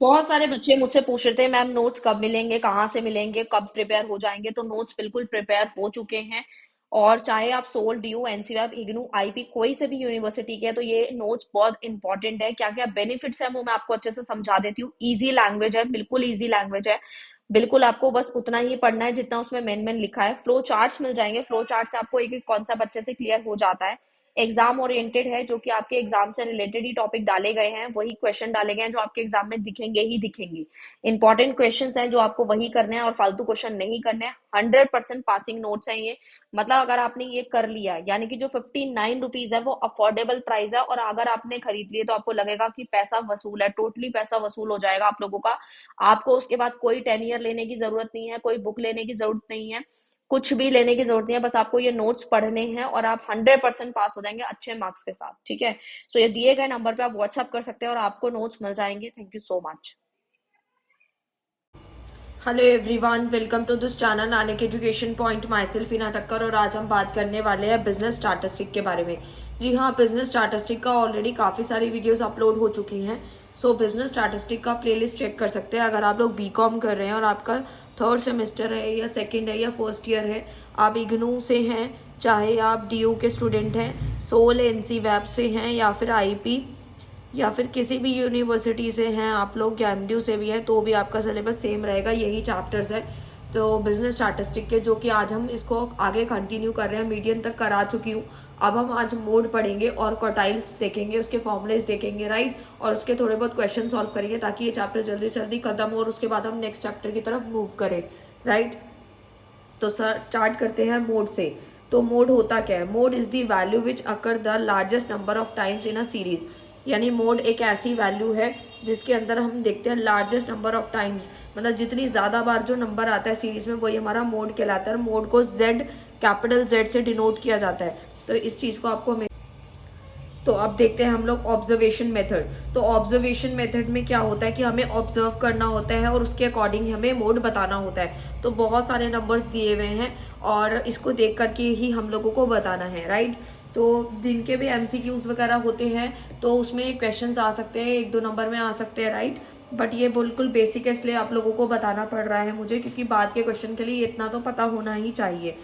बहुत सारे बच्चे मुझसे पूछ रहे थे मैम नोट्स कब मिलेंगे, कहाँ से मिलेंगे, कब प्रिपेयर हो जाएंगे। तो नोट्स बिल्कुल प्रिपेयर हो चुके हैं। और चाहे आप SOL, DU, NCR, IGNOU, IP कोई से भी यूनिवर्सिटी के हैं, तो ये नोट्स बहुत इंपॉर्टेंट है। क्या क्या बेनिफिट्स है वो मैं आपको अच्छे से समझा देती हूँ। इजी लैंग्वेज है, बिल्कुल इजी लैंग्वेज है। बिल्कुल आपको बस उतना ही पढ़ना है जितना उसमें मेन मेन लिखा है। फ्लो चार्ट्स मिल जाएंगे, फ्लो चार्ट से आपको एक एक कॉन्सेप्ट अच्छे से क्लियर हो जाता है। एग्जाम ओरिएंटेड है, जो कि आपके एग्जाम से रिलेटेड ही टॉपिक डाले गए हैं, वही क्वेश्चन डाले गए हैं जो आपके एग्जाम में दिखेंगे ही दिखेंगे। इंपॉर्टेंट क्वेश्चंस हैं जो आपको वही करने हैं और फालतू क्वेश्चन नहीं करने हैं। 100% पासिंग नोट्स हैं ये। मतलब अगर आपने ये कर लिया, यानी कि जो 59 रुपीज है वो अफोर्डेबल प्राइस है, और अगर आपने खरीद लिए तो आपको लगेगा कि पैसा वसूल है, टोटली पैसा वसूल हो जाएगा आप लोगों का। आपको उसके बाद कोई टेनियर लेने की जरूरत नहीं है, कोई बुक लेने की जरूरत नहीं है, कुछ भी लेने की जरूरत नहीं है। बस आपको ये नोट्स पढ़ने हैं और आप 100% पास हो जाएंगे अच्छे मार्क्स के साथ। ठीक है, सो ये दिए गए नंबर पे आप व्हाट्सअप कर सकते हैं और आपको नोट्स मिल जाएंगे। Thank you so much. Hello everyone, welcome to this channel Nanak Education Point. Myself Heena Thakkar, और आज हम बात करने वाले हैं बिजनेस स्टैटिस्टिक के बारे में। जी हाँ, बिजनेस स्टैटिस्टिक का ऑलरेडी काफ़ी सारी वीडियोस अपलोड हो चुकी हैं। सो बिजनेस स्टैटिस्टिक का प्लेलिस्ट चेक कर सकते हैं। अगर आप लोग बीकॉम कर रहे हैं और आपका थर्ड सेमेस्टर है या सेकेंड है या फर्स्ट ईयर है, आप इग्नू से हैं, चाहे आप डीयू के स्टूडेंट हैं, सोल एनसी वेब से हैं, या फिर आईपी, या फिर किसी भी यूनिवर्सिटी से हैं आप लोग, या एमडीयू से भी हैं, तो भी आपका सिलेबस सेम रहेगा, यही चैप्टर्स है। तो बिजनेस स्टैटिस्टिक के, जो कि आज हम इसको आगे कंटिन्यू कर रहे हैं, मीडियम तक करा चुकी हूँ। अब हम आज मोड पढ़ेंगे और क्वार्टाइल्स देखेंगे, उसके फॉर्मुलेज देखेंगे, राइट, और उसके थोड़े बहुत क्वेश्चन सॉल्व करेंगे ताकि ये चैप्टर जल्दी से जल्दी खत्म हो और उसके बाद हम नेक्स्ट चैप्टर की तरफ मूव करें, राइट। तो सर स्टार्ट करते हैं मोड से। तो मोड होता क्या है? Mode is the value which occur the largest number of times in a series. यानी मोड एक ऐसी वैल्यू है जिसके अंदर हम देखते हैं लार्जेस्ट नंबर ऑफ टाइम्स, मतलब जितनी ज़्यादा बार जो नंबर आता है सीरीज में वही हमारा मोड कहलाता है। मोड को जेड, कैपिटल जेड से डिनोट किया जाता है। तो इस चीज़ को आपको हमें, तो अब देखते हैं हम लोग ऑब्जर्वेशन मेथड। तो ऑब्जर्वेशन मेथड में क्या होता है कि हमें ऑब्जर्व करना होता है और उसके अकॉर्डिंग हमें मोड बताना होता है। तो बहुत सारे नंबर्स दिए हुए हैं और इसको देख करके ही हम लोगों को बताना है, राइट। तो जिनके भी एमसीक्यूज वगैरह होते हैं तो उसमें क्वेश्चंस आ सकते हैं, एक दो नंबर में आ सकते हैं, राइट। बट ये बिल्कुल बेसिक है, इसलिए आप लोगों को बताना पड़ रहा है मुझे, क्योंकि बाद के क्वेश्चन के लिए इतना तो पता होना ही चाहिए।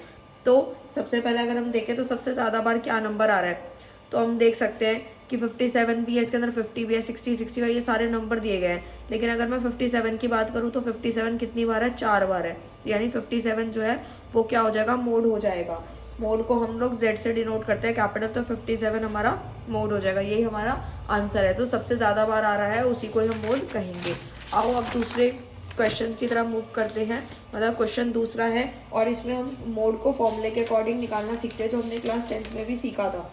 तो सबसे पहले अगर हम देखें तो सबसे ज़्यादा बार क्या नंबर आ रहा है, तो हम देख सकते हैं कि 57 भी है, इसके अंदर 50 भी है, 60, 65, ये सारे नंबर दिए गए हैं। लेकिन अगर मैं 57 की बात करूँ तो 57 कितनी बार है? 4 बार है। यानी 57 जो है वो क्या हो जाएगा? मोड हो जाएगा। मोड को हम लोग जेड से डिनोट करते हैं, कैपिटल, तो 57 हमारा मोड हो जाएगा। यही हमारा आंसर है। तो सबसे ज़्यादा बार आ रहा है उसी को ही हम मोड कहेंगे। आओ अब दूसरे क्वेश्चन की तरफ मूव करते हैं। मतलब क्वेश्चन दूसरा है और इसमें हम मोड को फॉर्मूले के अकॉर्डिंग निकालना सीखते हैं, जो हमने क्लास 10th में भी सीखा था।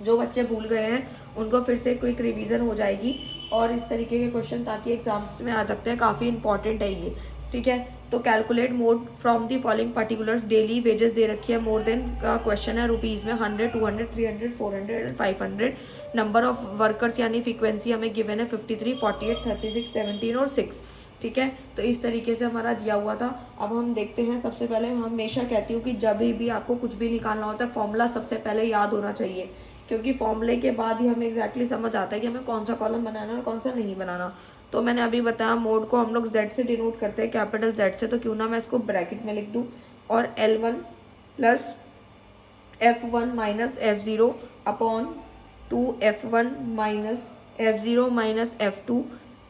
जो बच्चे भूल गए हैं उनको फिर से क्विक रिवीजन हो जाएगी और इस तरीके के क्वेश्चन ताकि एग्जाम्स में आ सकते हैं। काफ़ी इंपॉर्टेंट है ये, ठीक है। तो calculate mode from the following particulars. Daily wages दे रखी है, मोर देन का क्वेश्चन है रुपीज़ में, 100, 200, 300, 400 एंड 500। नंबर ऑफ वर्कर्स यानी फ्रीक्वेंसी हमें गिवन है 53, 48, 36, 17 और 6, ठीक है। तो इस तरीके से हमारा दिया हुआ था। अब हम देखते हैं। सबसे पहले मैं हमेशा कहती हूँ कि जब भी आपको कुछ भी निकालना होता है फॉर्मूला सबसे पहले याद होना चाहिए, क्योंकि फॉर्मूले के बाद ही हमें एग्जैक्टली समझ आता है कि हमें कौन सा कॉलम बनाना है और कौन सा नहीं बनाना। तो मैंने अभी बताया मोड को हम लोग जेड से डिनोट करते हैं, कैपिटल जेड से। तो क्यों ना मैं इसको ब्रैकेट में लिख दूँ, और L1 plus F1 minus F0 upon 2 F1 minus F0 minus F2,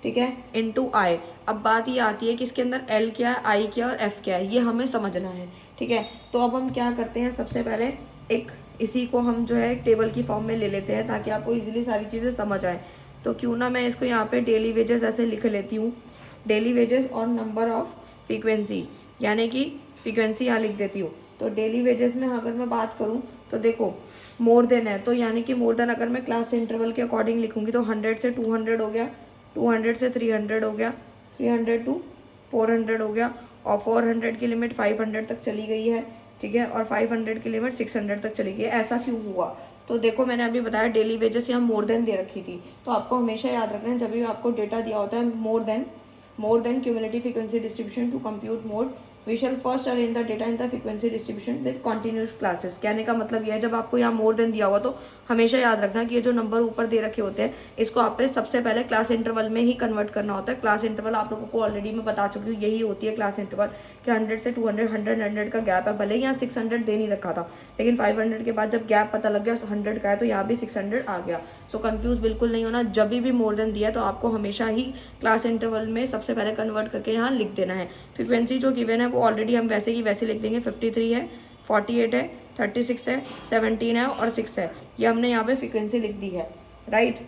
ठीक है, इनटू आई। अब बात ये आती है कि इसके अंदर L क्या है, I क्या है और F क्या है, ये हमें समझना है, ठीक है। तो अब हम क्या करते हैं, सबसे पहले एक इसी को हम जो है टेबल की फॉर्म में ले लेते हैं ताकि आपको इजीली सारी चीज़ें समझ आए। तो क्यों ना मैं इसको यहाँ पे डेली वेजेस ऐसे लिख लेती हूँ, डेली वेजेस और नंबर ऑफ फ्रीक्वेंसी, यानी कि फ्रीक्वेंसी यहाँ लिख देती हूँ। तो डेली वेजेस में अगर मैं बात करूँ तो देखो मोर देन है, तो यानी कि मोर देन अगर मैं क्लास इंटरवल के अकॉर्डिंग लिखूँगी तो 100 से 200 हो गया, 200 से 300 हो गया, 300 टू 400 हो गया, और 400 की लिमिट 500 तक चली गई है, ठीक है, और 500 की लिमिट 600 तक चली गई है। ऐसा क्यों हुआ? तो देखो मैंने अभी बताया डेली वेजेस यहाँ मोर देन दे रखी थी। तो आपको हमेशा याद रखना है जब भी आपको डेटा दिया होता है more than cumulative frequency distribution to compute mode, we shall first arrange the data in the frequency distribution with continuous classes. कहने का मतलब यह है जब आपको यहाँ मोर देन दिया होगा तो हमेशा याद रखना कि ये जो नंबर ऊपर दे रखे होते हैं इसको आपने सबसे पहले क्लास इंटरवल में ही कन्वर्ट करना होता है। क्लास इंटरवल आप लोगों को ऑलरेडी मैं बता चुकी हूँ, यही होती है क्लास इंटरवल कि 100 से 200, 100 का गैप है। भले ही यहाँ 600 दे नहीं रखा था, लेकिन 500 के बाद जब गैप पता लग गया 100 का है तो यहाँ भी 600 आ गया। सो कंफ्यूज बिल्कुल नहीं होना, जब भी मोर देन दिया तो आपको हमेशा ही क्लास इंटरवल में सबसे पहले कन्वर्ट करके यहाँ लिख देना है। फ्रीक्वेंसी जो गिवन है वो ऑलरेडी हम वैसे की वैसे लिख देंगे। 53 है, 48 है, 36 है, 17 है और 6 है, ये हमने यहाँ पे फ्रीक्वेंसी लिख दी है, राइट।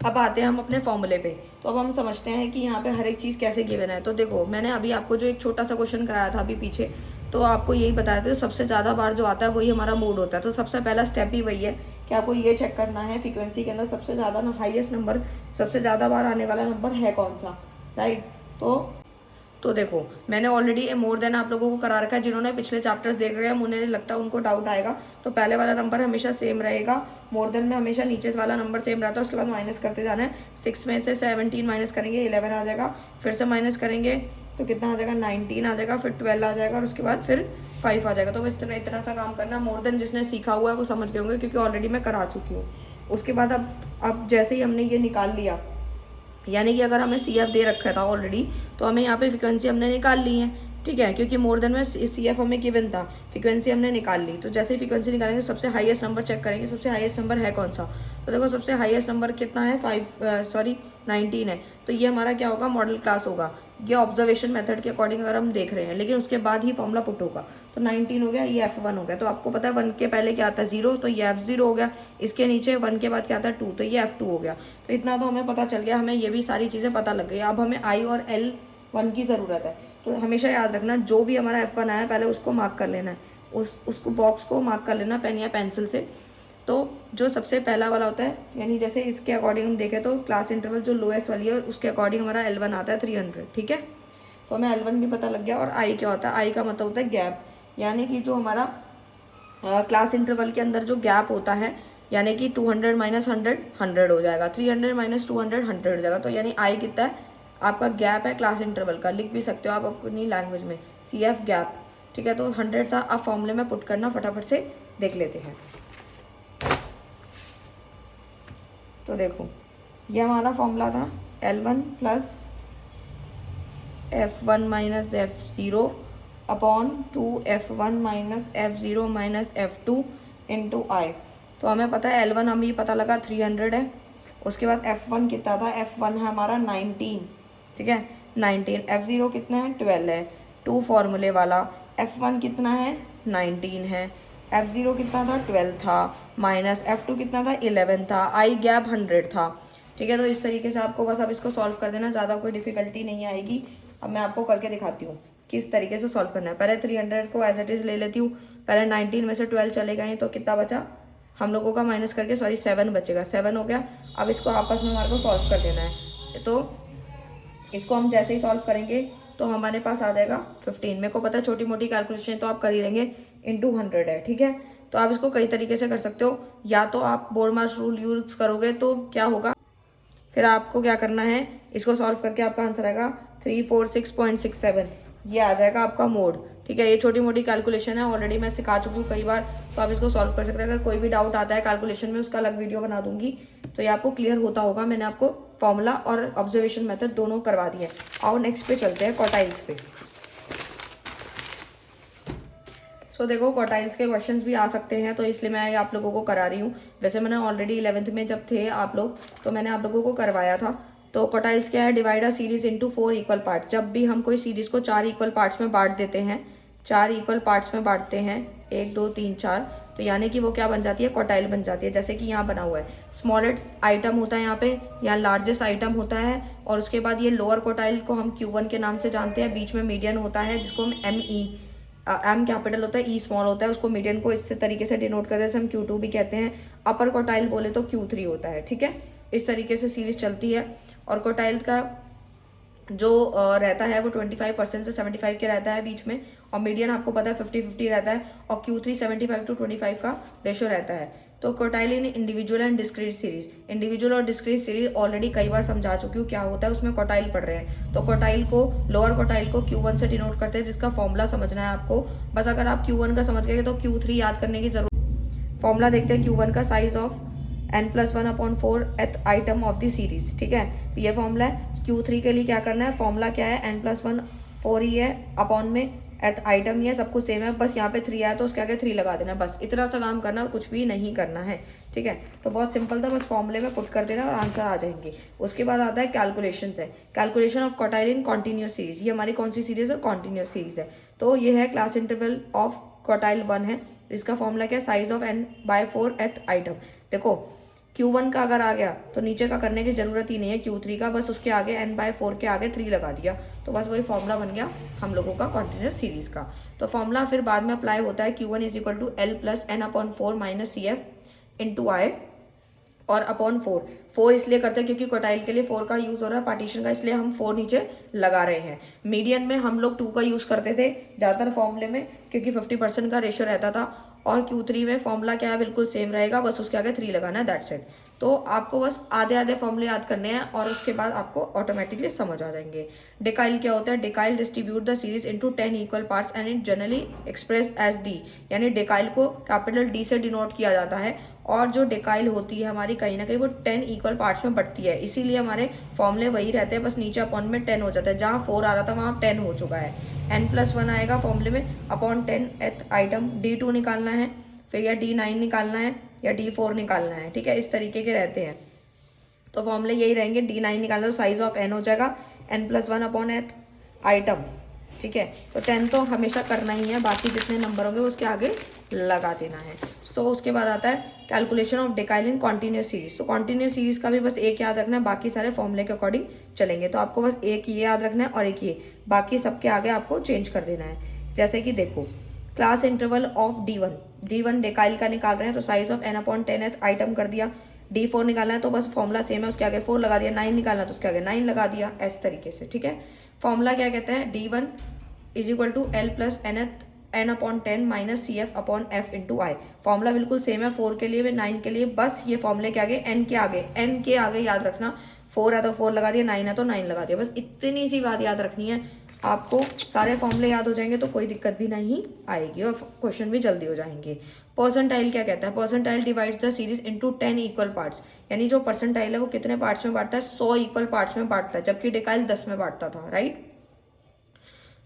अब आते हैं हम अपने फॉर्मूले पे। तो अब हम समझते हैं कि यहाँ पे हर एक चीज़ कैसे गिवन है। तो देखो मैंने अभी आपको जो एक छोटा सा क्वेश्चन कराया था अभी पीछे, तो आपको यही बताया था सबसे ज़्यादा बार जो आता है वही हमारा मोड होता है। तो सबसे पहला स्टेप ही वही है कि आपको ये चेक करना है फ्रीक्वेंसी के अंदर सबसे ज़्यादा ना हाईएस्ट नंबर, सबसे ज़्यादा बार आने वाला नंबर है कौन सा, राइट। तो देखो मैंने ऑलरेडी मोर देन आप लोगों को करा रखा है। जिन्होंने पिछले चैप्टर्स देख रहे हैं मुझे लगता है उनको डाउट आएगा। तो पहले वाला नंबर हमेशा सेम रहेगा, मोर देन में हमेशा नीचे वाला नंबर सेम रहता है, उसके बाद माइनस करते जाना है। 6 में से 17 माइनस करेंगे 11 आ जाएगा, फिर से माइनस करेंगे तो कितना आ जाएगा 19 आ जाएगा, फिर 12 आ जाएगा और उसके बाद फिर 5 आ जाएगा। तो बस इतना सा काम करना। मोर देन जिसने सीखा हुआ है वो समझ गए होंगे क्योंकि ऑलरेडी मैं करा चुकी हूँ। उसके बाद अब जैसे ही हमने ये निकाल लिया, यानी कि अगर हमें CF दे रखा था ऑलरेडी तो हमें यहाँ पे फ्रीक्वेंसी हमने निकाल ली है, ठीक है, क्योंकि मोर देन में CF हमें गिवन था, फ्रीक्वेंसी हमने निकाल ली। तो जैसे ही फ्रीक्वेंसी निकालेंगे सबसे हाईएस्ट नंबर चेक करेंगे, सबसे हाईएस्ट नंबर है कौन सा। तो देखो सबसे हाईएस्ट नंबर कितना है 19 है। तो ये हमारा क्या होगा, मॉडल क्लास होगा। ये ऑब्जर्वेशन मेथड के अकॉर्डिंग अगर हम देख रहे हैं, लेकिन उसके बाद ही फॉर्मूला पुट होगा। तो 19 हो गया, ये F1 हो गया। तो आपको पता है 1 के पहले क्या आता है 0, तो ये F0 हो गया। इसके नीचे 1 के बाद क्या आता है 2, तो ये F2 हो गया। तो इतना तो हमें पता चल गया, हमें ये भी सारी चीज़ें पता लग गई। अब हमें I और L1 की ज़रूरत है। तो हमेशा याद रखना जो भी हमारा F1 आया पहले उसको मार्क कर लेना है, उसको बॉक्स को मार्क कर लेना पेन या पेंसिल से। तो जो सबसे पहला वाला होता है, यानी जैसे इसके अकॉर्डिंग हम देखें तो क्लास इंटरवल जो लोएस्ट वाली है उसके अकॉर्डिंग हमारा L1 आता है 300, ठीक है। तो हमें L1 भी पता लग गया। और I क्या होता है, I का मतलब होता है गैप, यानी कि जो हमारा क्लास इंटरवल के अंदर जो गैप होता है, यानी कि 200 माइनस 100 हो जाएगा, 300 माइनस 200 100 हो जाएगा। तो यानी I कितना है, आपका गैप है क्लास इंटरवल का, लिख भी सकते हो आप अपनी लैंग्वेज में CF गैप, ठीक है। तो 100 था। आप फॉर्मूले में पुट करना, फटाफट से देख लेते हैं। तो देखो ये हमारा फॉर्मूला था L1 plus F1 minus F0 upon 2F1 minus F0 minus F2 into I। तो हमें पता है L1 हमें पता लगा 300 है। उसके बाद F1 कितना था, F1 है हमारा 19, ठीक है 19। F0 कितना है 12 है, 2 फॉर्मूले वाला। F1 कितना है 19 है, F0 कितना था 12 था, माइनस F2 कितना था 11 था, I गैप 100 था, ठीक है। तो इस तरीके से आपको बस अब इसको सॉल्व कर देना, ज़्यादा कोई डिफिकल्टी नहीं आएगी। अब मैं आपको करके दिखाती हूँ किस तरीके से सॉल्व करना है। पहले 300 को एज इट इज़ ले लेती हूँ। पहले 19 में से 12 चले गए तो कितना बचा हम लोगों का, माइनस करके 7 बचेगा, 7 हो गया। अब इसको आपस में हमारे को सॉल्व कर देना है। तो इसको हम जैसे ही सॉल्व करेंगे तो हमारे पास आ जाएगा 15। मेरे को पता है छोटी मोटी कैलकुलेशन तो आप कर ही लेंगे, इंटू 100 है, ठीक है। तो आप इसको कई तरीके से कर सकते हो, या तो आप बोर्डमास रूल यूज करोगे तो क्या होगा, फिर आपको क्या करना है, इसको सॉल्व करके आपका आंसर आएगा 346.67, ये आ जाएगा आपका मोड, ठीक है। ये छोटी मोटी कैलकुलेशन है, ऑलरेडी मैं सिखा चुकी हूँ कई बार, तो आप इसको सॉल्व कर सकते हैं। अगर कोई भी डाउट आता है कैलकुलेशन में उसका अलग वीडियो बना दूंगी, तो ये आपको क्लियर होता होगा। मैंने आपको फॉर्मूला और ऑब्जर्वेशन मेथड दोनों करवा दिए। और नेक्स्ट पे चलते हैं क्वार्टाइल्स पे। सो देखो क्वार्टाइल्स के क्वेश्चंस भी आ सकते हैं, तो इसलिए मैं आप लोगों को करा रही हूँ। वैसे मैंने ऑलरेडी 11th में जब थे आप लोग तो मैंने आप लोगों को करवाया था। तो क्वार्टाइल्स क्या है, divide a series into 4 equal parts. जब भी हम कोई सीरीज को 4 इक्वल पार्ट्स में बांट देते हैं, 4 इक्वल पार्ट्स में बांटते हैं, 1 2 3 4, तो यानी कि वो क्या बन जाती है, क्वार्टाइल बन जाती है। जैसे कि यहाँ बना हुआ है, स्मॉलेस्ट आइटम होता है यहाँ पे, यहाँ लार्जेस्ट आइटम होता है, और उसके बाद ये लोअर क्वार्टाइल को हम Q1 के नाम से जानते हैं। बीच में मीडियन होता है जिसको हम M कैपिटल होता है, E स्मॉल होता है, उसको मीडियन को इस तरीके से डिनोट करते हैं, हम Q2 भी कहते हैं। अपर क्वार्टाइल बोले तो Q3 होता है, ठीक है। इस तरीके से सीरीज चलती है। और क्वार्टाइल का जो रहता है वो 25% से 75 के रहता है बीच में, और मीडियन आपको पता है 50-50 रहता है, और Q3 75 to 25 का रेशो रहता है। तो quartile in individual and discrete series, individual और डिस्क्रीट सीरीज ऑलरेडी कई बार समझा चुकी हूँ क्या होता है, उसमें क्वार्टाइल पढ़ रहे हैं। तो क्वार्टाइल को, लोअर क्वार्टाइल को Q1 से डिनोट करते हैं, जिसका फॉर्मूला समझना है आपको। बस अगर आप Q1 का समझ गए तो Q3 याद करने की जरूरत। फॉर्मूला देखते हैं Q1 का, साइज ऑफ n+1/4 एथ आइटम ऑफ द सीरीज, ठीक है। तो ये फॉर्मूला है। Q3 के लिए क्या करना है, फॉर्मूला क्या है, n+1 4 ही है, अपॉन में एथ आइटम ही है, सब कुछ सेम है, बस यहाँ पे 3 आया तो उसके आगे 3 लगा देना, बस इतना सा काम करना और कुछ भी नहीं करना है, ठीक है। तो बहुत सिंपल था, बस फॉर्मूले में पुट कर देना और आंसर आ जाएंगे। उसके बाद आता है कैलकुलेशन है, calculation of quartile in continuous series. ये हमारी कौन सी सीरीज है, कॉन्टिन्यूस सीरीज है। तो ये है क्लास इंटरवल ऑफ क्वार्टाइल 1 है, इसका फॉर्मूला क्या है, साइज ऑफ n/4 एथ आइटम। देखो Q1 का अगर आ गया तो नीचे का करने की जरूरत ही नहीं है Q3 का, बस उसके आगे n/4 के आगे 3 लगा दिया, तो बस वही फॉर्मूला बन गया हम लोगों का कॉन्टिन्यूस सीरीज का। तो फॉर्मूला फिर बाद में अप्लाई होता है, Q1 = L + n/4 - CF × I और अपॉन 4 इसलिए करते हैं क्योंकि क्वार्टाइल के लिए 4 का यूज हो रहा है पार्टीशन का, इसलिए हम 4 नीचे लगा रहे हैं। मीडियन में हम लोग 2 का यूज करते थे ज़्यादातर फॉर्मूले में, क्योंकि 50% का रेशियो रहता था। और Q3 में फॉर्मूला क्या है, बिल्कुल सेम रहेगा, बस उसके आगे 3 लगाना है, दैट्स इट। तो आपको बस आधे आधे फॉर्मूले याद करने हैं और उसके बाद आपको ऑटोमेटिकली समझ आ जाएंगे। डेकाइल क्या होता है, decile distribute the series into 10 equal parts and it generally express as D, यानी डेकाइल को कैपिटल D से डिनोट किया जाता है। और जो डेकाइल होती है हमारी कहीं ना कहीं वो 10 इक्वल पार्ट्स में बढ़ती है, इसीलिए हमारे फॉर्मूले वही रहते हैं, बस नीचे अपॉन में 10 हो जाता है। जहाँ 4 आ रहा था वहाँ 10 हो चुका है। n+1 आएगा फॉर्मूले में, अपॉन 10 एथ आइटम, D2 निकालना है, फिर या D9 निकालना है या D4 निकालना है, ठीक है, इस तरीके के रहते हैं। तो फॉर्मूले यही रहेंगे, D9 निकालना तो साइज ऑफ n हो जाएगा n+1 अपॉन एथ आइटम, ठीक है। तो 10 तो हमेशा करना ही है, बाकी जितने नंबर होंगे उसके आगे लगा देना है। सो उसके बाद आता है calculation of डेकाइल in continuous series. तो कॉन्टिन्यूस सीरीज का भी बस एक याद रखना है, बाकी सारे फॉर्मूले के अकॉर्डिंग चलेंगे। तो आपको बस एक ये याद रखना है और एक ये, बाकी सबके आगे आपको चेंज कर देना है। जैसे कि देखो क्लास इंटरवल ऑफ D1 डेकाइल का निकाल रहे हैं, तो साइज ऑफ n/10th आइटम कर दिया। D4 निकालना है तो बस फॉर्मूला सेम है, उसके आगे 4 लगा दिया। 9 निकालना है तो उसके आगे 9 लगा दिया, इस तरीके से, ठीक है। फॉर्मूला क्या कहते हैं, D1 = L + n/10 - CF/F × I। Formula बिल्कुल सेम है 4 के लिए भी 9 के लिए, बस ये फॉर्मूले के आगे n के आगे याद रखना, 4 है तो 4 लगा दिया, 9 है तो 9 लगा दिया, बस इतनी सी बात याद रखनी है। आपको सारे फॉर्मूले याद हो जाएंगे तो कोई दिक्कत भी नहीं आएगी और क्वेश्चन भी जल्दी हो जाएंगे। परसेंटाइल क्या कहता है, percentile divides the series into 10 equal parts, यानी जो परसेंटाइल है वो कितने पार्ट्स में बांटता है, 100 इक्वल पार्ट्स में बांटता है, जबकि डेकाइल 10 में बांटता था, राइट।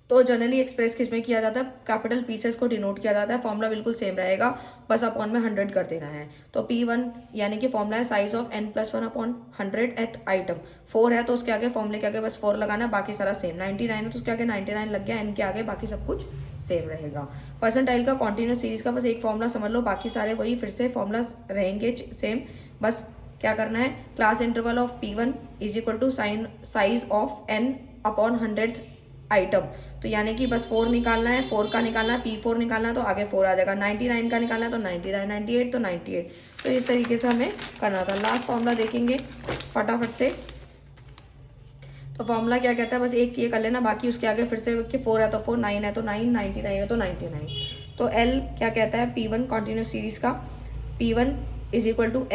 तो जनरली एक्सप्रेस किस में किया जाता है, कैपिटल पीसेस को डिनोट किया जाता है। फॉर्मूला बिल्कुल सेम रहेगा, बस अपॉन में 100 कर देना है। तो P1 यानी कि फॉर्मूला है साइज ऑफ n+1/100 एथ आइटम। 4 है तो उसके आगे फॉर्मूले के आगे बस 4 लगाना है, बाकी सारा सेम। 99 है तो उसके आगे 99 लग गया, n के आगे बाकी सब कुछ सेम रहेगा। परसेंटाइल का कॉन्टिन्यूस सीरीज का बस एक फॉर्मूला समझ लो, बाकी सारे वही फिर से फॉर्मूला रहेंगे सेम। बस क्या करना है, class interval of P1 = size of n/100th item. तो यानी कि बस 4 निकालना है, 4 का निकालना है, P4 निकालना है तो आगे 4 आ जाएगा। 99 का निकालना है तो 99, 98 तो 98। तो इस तरीके से हमें करना था। लास्ट फॉर्मूला देखेंगे फटाफट से। तो फॉर्मूला क्या कहता है, बस एक ये कर लेना, बाकी उसके आगे फिर से 4 है तो 4, 9 है तो 9, 99 है तो 99। तो L क्या कहता है, P1 कॉन्टिन्यूस सीरीज का, P1 =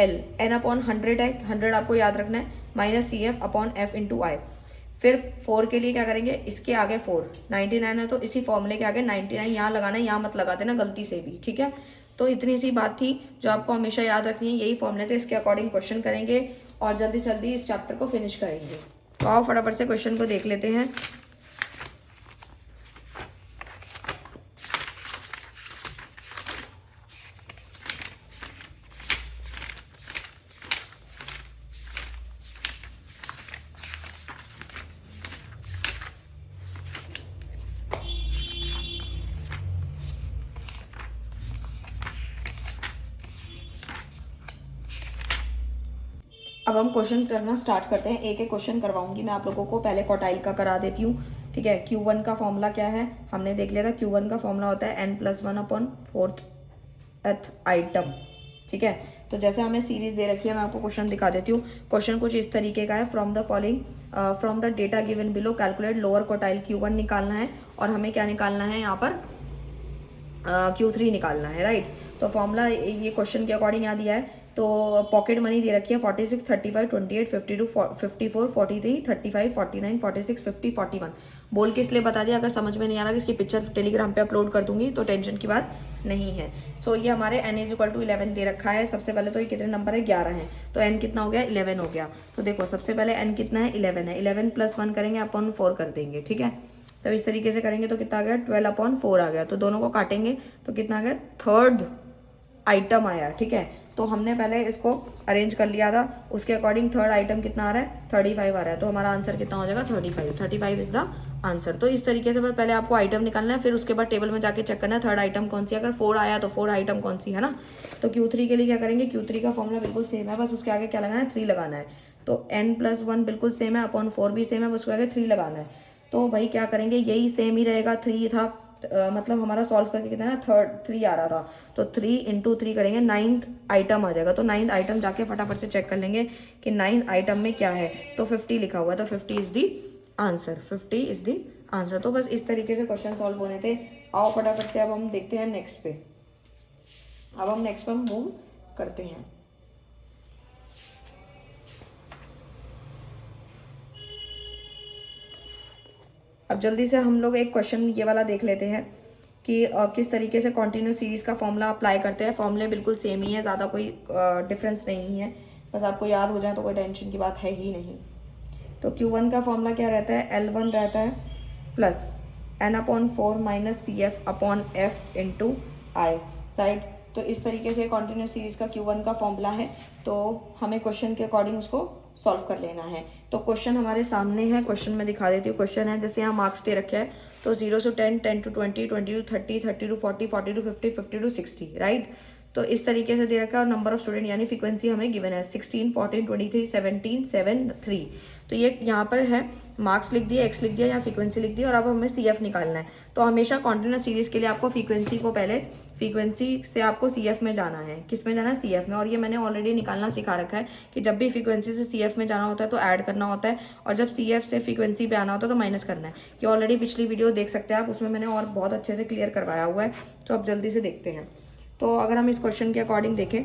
L n/100 है, 100 आपको याद रखना है, - CF/F × I। फिर 4 के लिए क्या करेंगे, इसके आगे 4, 99 है तो इसी फॉर्मूले के आगे 99 यहाँ लगाना है, यहाँ मत लगा देना गलती से भी, ठीक है। तो इतनी सी बात थी जो आपको हमेशा याद रखनी है, यही फॉर्मूले थे, इसके अकॉर्डिंग क्वेश्चन करेंगे और जल्दी जल्दी इस चैप्टर को फिनिश करेंगे। तो आओ फटाफट से क्वेश्चन को देख लेते हैं। अब हम क्वेश्चन करना स्टार्ट करते हैं। एक एक क्वेश्चन करवाऊंगी मैं आप लोगों को, पहले क्वार्टाइल का करा देती हूँ, ठीक है। Q1 का फॉर्मूला क्या है, हमने देख लिया था। Q1 का फॉर्मूला होता है n+1/4 एथ आइटम, ठीक है। तो जैसे हमें सीरीज दे रखी है, मैं आपको क्वेश्चन दिखा देती हूँ। क्वेश्चन कुछ इस तरीके का है, from the data given below calculate lower quartile. Q1 निकालना है और हमें क्या निकालना है यहाँ पर, Q3 निकालना है, राइट। तो फॉर्मूला ये क्वेश्चन के अकॉर्डिंग यहाँ दिया है। तो पॉकेट मनी दे रखी है 46, 35, 28, 52, 54, 43, 35, 49, 46, 50, 41। बोल के इसलिए बता दिया, अगर समझ में नहीं आ रहा कि इसकी पिक्चर टेलीग्राम पे अपलोड कर दूंगी तो टेंशन की बात नहीं है। सो ये हमारे n इज इक्वल टू 11 दे रखा है। सबसे पहले तो ये कितने नंबर है, 11 है, तो n कितना हो गया, 11 हो गया। तो देखो सबसे पहले n कितना है, 11 है। 11 + 1 करेंगे, अपन 4 कर देंगे, ठीक है। तो इस तरीके से करेंगे तो कितना आ गया, 12/4 आ गया। तो दोनों को काटेंगे तो कितना आ गया, थर्ड आइटम आया, ठीक है। तो हमने पहले इसको अरेंज कर लिया था, उसके अकॉर्डिंग थर्ड आइटम कितना आ रहा है, 35 आ रहा है। तो हमारा आंसर कितना हो जाएगा, 35 इज द आंसर। तो इस तरीके से पहले आपको आइटम निकालना है, फिर उसके बाद टेबल में जाके चेक करना है थर्ड आइटम कौन सी। अगर 4 आया तो 4 आइटम कौन सी है ना। तो Q3 के लिए क्या करेंगे, Q3 का फॉर्मूला बिल्कुल सेम है, बस उसके आगे क्या लगाना है, 3 लगाना है। तो n+1 बिल्कुल सेम है, अपॉन 4 भी सेम है, बस उसके आगे 3 लगाना है। तो भाई क्या करेंगे, यही सेम ही रहेगा, 3 था, मतलब हमारा सॉल्व करके कितना है, 3 आ रहा था। तो 3 × 3 करेंगे, 9th आइटम आ जाएगा। तो 9th आइटम जाके फटाफट से चेक कर लेंगे कि 9th आइटम में क्या है। तो 50 लिखा हुआ है, तो 50 is the answer, 50 is the answer. तो बस इस तरीके से क्वेश्चन सॉल्व होने थे। आओ फटाफट से अब हम देखते हैं नेक्स्ट पे। अब हम नेक्स्ट पे मूव करते हैं। अब जल्दी से हम लोग एक क्वेश्चन ये वाला देख लेते हैं कि किस तरीके से कॉन्टिन्यूस सीरीज का फॉर्मूला अप्लाई करते हैं। फॉर्मूले बिल्कुल सेम ही है, ज़्यादा कोई डिफरेंस नहीं है, बस आपको याद हो जाए तो कोई टेंशन की बात है ही नहीं। तो Q1 का फॉर्मूला क्या रहता है, L1 रहता है plus n/4 - CF/F × I, right. तो इस तरीके से कॉन्टिन्यूस सीरीज का Q1 का फॉर्मूला है। तो हमें क्वेश्चन के अकॉर्डिंग उसको सॉल्व कर लेना है। तो क्वेश्चन हमारे सामने है, क्वेश्चन में दिखा देती हूँ। क्वेश्चन है, जैसे यहाँ मार्क्स दे रखे हैं, तो 0 से 10, 10 to 20, 20 to 30, 30 to 40, 40 to 50, 50 to 60, right. तो इस तरीके से दे रखा है। और नंबर ऑफ स्टूडेंट यानी फ्रीक्वेंसी हमें गिवन है 16, 14, 23, 17, 7, 3। तो ये यहाँ पर है, मार्क्स लिख दिया, एक्स लिख दिया, या फ्रीक्वेंसी लिख दी, और अब हमें CF निकालना है। तो हमेशा कॉन्टिन्यूस सीरीज के लिए आपको फ्रीक्वेंसी को पहले, फ्रीक्वेंसी से आपको CF में जाना है। किस में जाना है, CF में। और ये मैंने ऑलरेडी निकालना सिखा रखा है कि जब भी फ्रीक्वेंसी से CF में जाना होता है तो ऐड करना होता है, और जब CF से फ्रीक्वेंसी पे आना होता है तो माइनस करना है। ये ऑलरेडी पिछली वीडियो देख सकते हैं आप, उसमें मैंने और बहुत अच्छे से क्लियर करवाया हुआ है। तो अब जल्दी से देखते हैं। तो अगर हम इस क्वेश्चन के अकॉर्डिंग देखें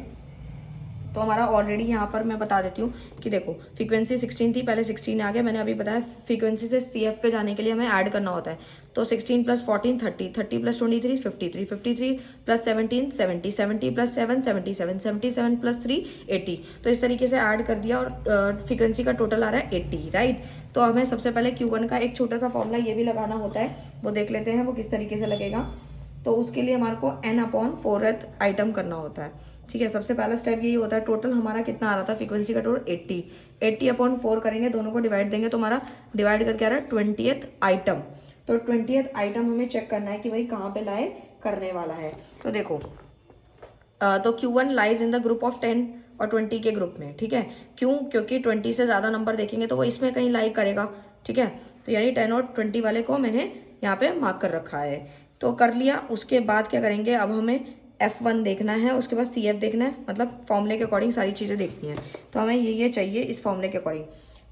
तो हमारा ऑलरेडी यहाँ पर मैं बता देती हूँ कि देखो फ्रीक्वेंसी 16 थी, पहले 16 आ गया। मैंने अभी बताया फ्रीक्वेंसी से CF पे जाने के लिए हमें ऐड करना होता है। तो 16 + 14 30, 30 + 23 53, 53 + 17 70, 70 + 7 77, 77 + 3 80। तो इस तरीके से ऐड कर दिया, और फ्रीक्वेंसी का टोटल आ रहा है 80, राइट। तो हमें सबसे पहले Q1 का एक छोटा सा फॉर्मूला ये भी लगाना होता है, वो देख लेते हैं वो किस तरीके से लगेगा। तो उसके लिए हमारे को n/4th आइटम करना होता है, ठीक है। सबसे पहला स्टेप यही होता है। टोटल हमारा कितना आ रहा था, फ्रीक्वेंसी का टोटल 80, 80/4 करेंगे, दोनों को डिवाइड देंगे तो हमारा डिवाइड करके आ रहा है 20th आइटम। तो 20th आइटम हमें चेक करना है कि भाई कहाँ पे लाए करने वाला है। तो देखो तो Q1 lies in the group of 10 और 20 के ग्रुप में, ठीक है। क्यों, क्योंकि 20 से ज़्यादा नंबर देखेंगे तो वो इसमें कहीं लाइक करेगा, ठीक है। तो यानी 10 और 20 वाले को मैंने यहाँ पे मार्क कर रखा है। तो कर लिया। उसके बाद क्या करेंगे, अब हमें F1 देखना है, उसके बाद CF देखना है, मतलब फॉर्मूले के अकॉर्डिंग सारी चीज़ें देखनी है। तो हमें ये चाहिए इस फॉर्मूले के अकॉर्डिंग।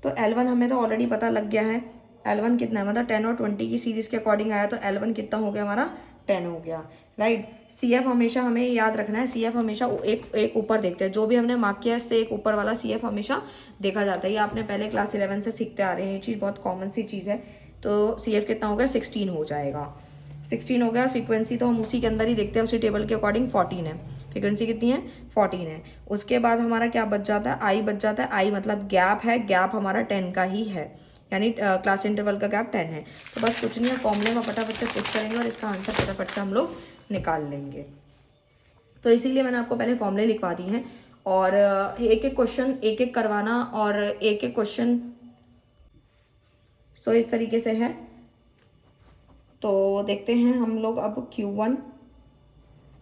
तो L1 हमें तो ऑलरेडी पता लग गया है, L1 कितना है, मतलब 10 और 20 की सीरीज़ के अकॉर्डिंग आया। तो L1 कितना हो गया हमारा, 10 हो गया, राइट। CF हमेशा हमें याद रखना है, CF हमेशा एक ऊपर देखते हैं। जो भी हमने मार्क किया है इससे एक ऊपर वाला CF हमेशा देखा जाता है। ये आपने पहले क्लास 11 से सीखते आ रहे हैं, ये चीज़ बहुत कॉमन सी चीज़ है। तो CF कितना हो गया, 16 हो जाएगा, 16 हो गया। और फ्रीक्वेंसी तो हम उसी के अंदर ही देखते हैं, उसी टेबल के अकॉर्डिंग 14 है। फ्रीक्वेंसी कितनी है, 14 है। उसके बाद हमारा क्या बच जाता है, I बच जाता है। I मतलब गैप है, गैप हमारा 10 का ही है, यानी क्लास इंटरवल का गैप 10 है। तो बस कुछ नहीं है, फॉर्मूले में फटाफट से पुट करेंगे और इसका आंसर फटाफट से हम लोग निकाल लेंगे। तो इसीलिए मैंने आपको पहले फॉर्मूले लिखवा दी हैं, और एक एक क्वेश्चन एक एक करवाना, और एक एक क्वेश्चन सो इस तरीके से है। तो देखते हैं हम लोग अब Q1,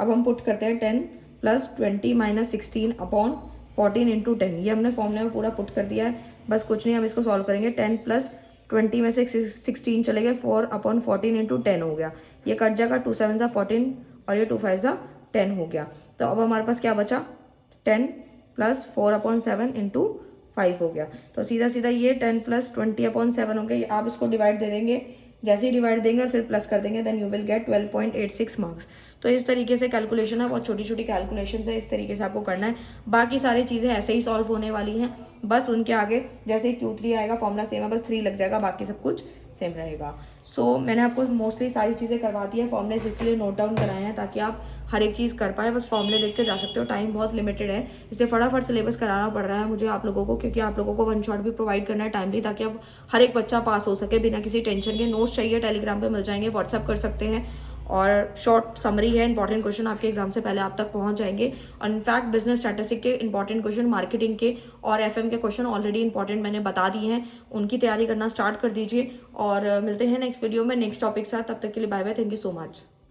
अब हम पुट करते हैं 10 + 20 - 16/14 × 10। ये हमने फॉर्मूले में पूरा पुट कर दिया है। बस कुछ नहीं, हम इसको सॉल्व करेंगे। 10 + 20 में से 16 चले गए, 4/14 × 10 हो गया। ये कट जाएगा, 2 7 = 14 और ये 2 5 = 10 हो गया। तो अब हमारे पास क्या बचा, 10 + 4/7 × 5 हो गया। तो सीधा सीधा ये 10 + 20/7 हो गया। आप इसको डिवाइड दे देंगे, जैसे ही डिवाइड देंगे और फिर प्लस कर देंगे, then you will get 12.86 marks. तो इस तरीके से कैलकुलेशन है, बहुत छोटी छोटी कैलकुलेशन है, इस तरीके से आपको करना है। बाकी सारी चीज़ें ऐसे ही सॉल्व होने वाली हैं, बस उनके आगे जैसे ही Q3 आएगा फॉर्मूला सेम है, बस 3 लग जाएगा, बाकी सब कुछ सेम रहेगा। मैंने आपको मोस्टली सारी चीज़ें करवा दी है, फॉर्मूलेस इसलिए नोट डाउन कराए हैं ताकि आप हर एक चीज़ कर पाए, बस फॉर्मूले देख के जा सकते हो। टाइम बहुत लिमिटेड है, इसलिए फटाफट सिलेबस कराना पड़ रहा है मुझे आप लोगों को, क्योंकि आप लोगों को वन शॉट भी प्रोवाइड करना है टाइमली, ताकि अब हर एक बच्चा पास हो सके बिना किसी टेंशन के। नोट्स चाहिए टेलीग्राम पे मिल जाएंगे, व्हाट्सअप कर सकते हैं, और शॉर्ट समरी है, इंपॉर्टेंट क्वेश्चन आपके एग्जाम से पहले आप तक पहुंच जाएंगे। और इनफैक्ट बिजनेस स्टैटिस्टिक के इंपॉर्टेंट क्वेश्चन, मार्केटिंग के और FM के क्वेश्चन ऑलरेडी इंपॉर्टेंट मैंने बता दिए हैं, उनकी तैयारी करना स्टार्ट कर दीजिए। और मिलते हैं नेक्स्ट वीडियो में नेक्स्ट टॉपिक के साथ, तब तक के लिए bye bye, thank you so much.